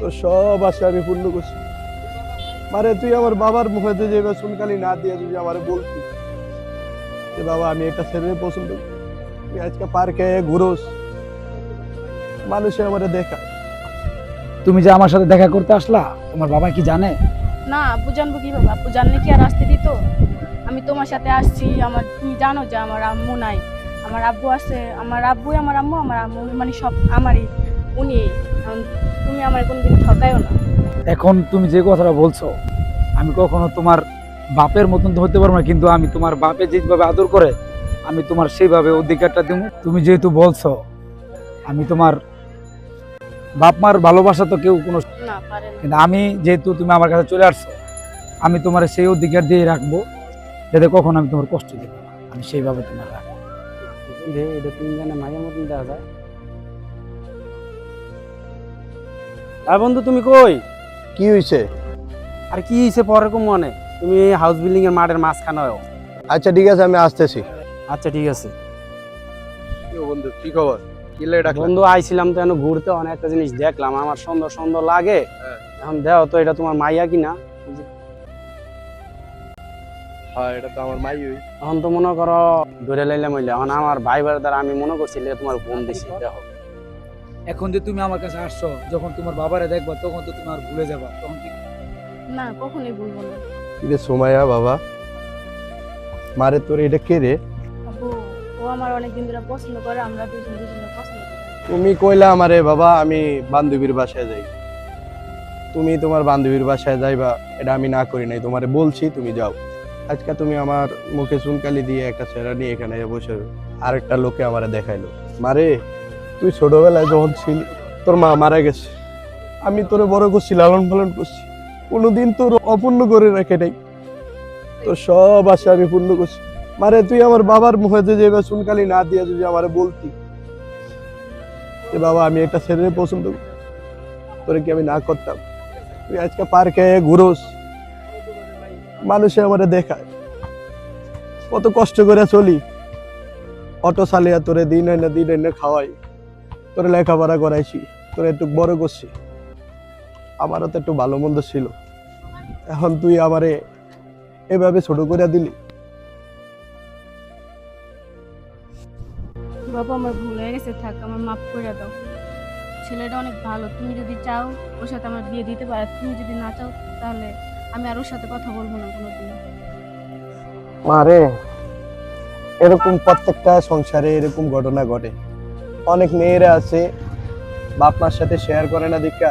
তো সব আশা আমি পূর্ণ করছি। মারে তুই আমার বাবার মুখে যে এবার শুনকালি না দিয়ে যদি আমার বলতি যে বাবা আমি একটা ছেলে পছন্দ করি, তুই আজকে পার্কে ঘুরোস, মানুষে আমারে দেখায়। তুমি যে আমার সাথে দেখা করতে আসলা, তোমার বাবা কি জানে? না, আব্বু জানবো কিভাবে? আব্বু জানলে কি আর আসতে দিত? আমি তোমার সাথে আসছি, তুমি জানো যে আমার আম্মু নাই, আমার আব্বু আছে, আমার আব্বুই আমার আম্মু, আমার আম্মু মানে সব আমারই, উনি। এখন তুমি আমার কোনোদিন ঠকায়ও না। এখন তুমি যে কথাটা বলছো, আমি কখনো তোমার বাপের মতন তো হতে পারবো না, কিন্তু আমি তোমার বাপে যেভাবে আদর করে আমি তোমার সেইভাবে অধিকারটা দিব। তুমি যেহেতু বলছো, আমি তোমার বাপ মার ভালোবাসা তো কেউ কোনো, না পারে না। কিন্তু আমি যেহেতু তুমি আমার কাছে চলে আসছো, আমি তোমার সেই অধিকার দিয়ে রাখবো যাতে কখনো আমি তোমার কষ্ট দেবো না, আমি সেইভাবে তোমার রাখবো। এটা তিনজনে মায়ের মতন দেখা যায়। আর বন্ধু তুমি কই? কি হয়েছে? আর কি হয়েছে পরে কম মনে, তুমি হাউস বিল্ডিং এর মাঠের মাঝখানে। আচ্ছা ঠিক আছে, আমি আসতেছি। আচ্ছা ঠিক আছে বন্ধু কি খবর? কি লে ডাকলা? বন্ধু, আইছিলাম তো এনে ঘুরতে, অনেকটা জিনিস দেখলাম, আমার সুন্দর সুন্দর লাগে। হ্যাঁ। এখন দেখো তো এটা তোমার মাইয়া কিনা। হ্যাঁ, এটা তো আমার মাই। এখন তো মনে করো ধরে লাইলাম হইলে, এখন আমার ভাই বার দ্বারা আমি মনে করছি যে তোমার বোন দিছি। দেখো এখন যে তুমি আমার কাছে আসছো, যখন তোমার বাবারে দেখবা তখন তো তুমি আর ভুলে যাবা, তখন কি? না, কখনোই বলবো না। রে সোমাইয়া বাবা, মারে তোর এটা কে রে? আব্বু, ও আমার অনেকদিন ধরে পছন্দ করে, আমরা দুজন দুজনে পছন্দ করি। তুমি কইলা আমারে বাবা আমি বান্ধবীর বাসায় যাই, তুমি তোমার বান্ধবীর বাসায় যাইবা, এটা আমি না করি নাই, তোমারে বলছি তুমি যাও। আজকে তুমি আমার মুখে চুনকালি দিয়ে একটা ছেঁড়া নিয়ে এখানে বসে আরেকটা লোকে আমারে দেখাইলো। মারে তুই ছোটবেলায় যখন ছিলি তোর মা মারা গেছে, আমি তোরে বড় করছি, লালন পালন করছি, কোনোদিন তোর অপূর্ণ করে রাখে নাই, তোর সব আশা আমি পূর্ণ করছি। মারে তুই আমার বাবার মুখে যে এবার চুনকালি না দিয়ে যদি আমারে বলতি যে বাবা আমি একটা ছেলে পছন্দ করি, তোরে কি আমি না করতাম? তুই আজকে পার্কে ঘুরোস, মানুষে আমারে দেখায়, কত কষ্ট করে চলি, অটো চালিয়া তোরে দিন এনে খাওয়াই, তোরে লেখাপড়া করাইছি, তোরে একটু বড় করছি, আমারও তো একটু ভালো মন্দ ছিল, এখন তুই আমারে এভাবে ছোট করে দিলি। বাবা, আমার ভুল হয়ে গেছে, থাক, আমার মাফ করে দাও। ছেলেটা অনেক ভালো, তুমি যদি চাও ওর সাথে আমার বিয়ে দিতে পারো, তুমি যদি না চাও তাহলে আমি আর ওর সাথে কথা বলবো না কোনোদিন। মারে এরকম প্রত্যেকটা সংসারে এরকম ঘটনা ঘটে, অনেক মেয়েরা আছে বাপ মার সাথে শেয়ার করে না, দীক্ষা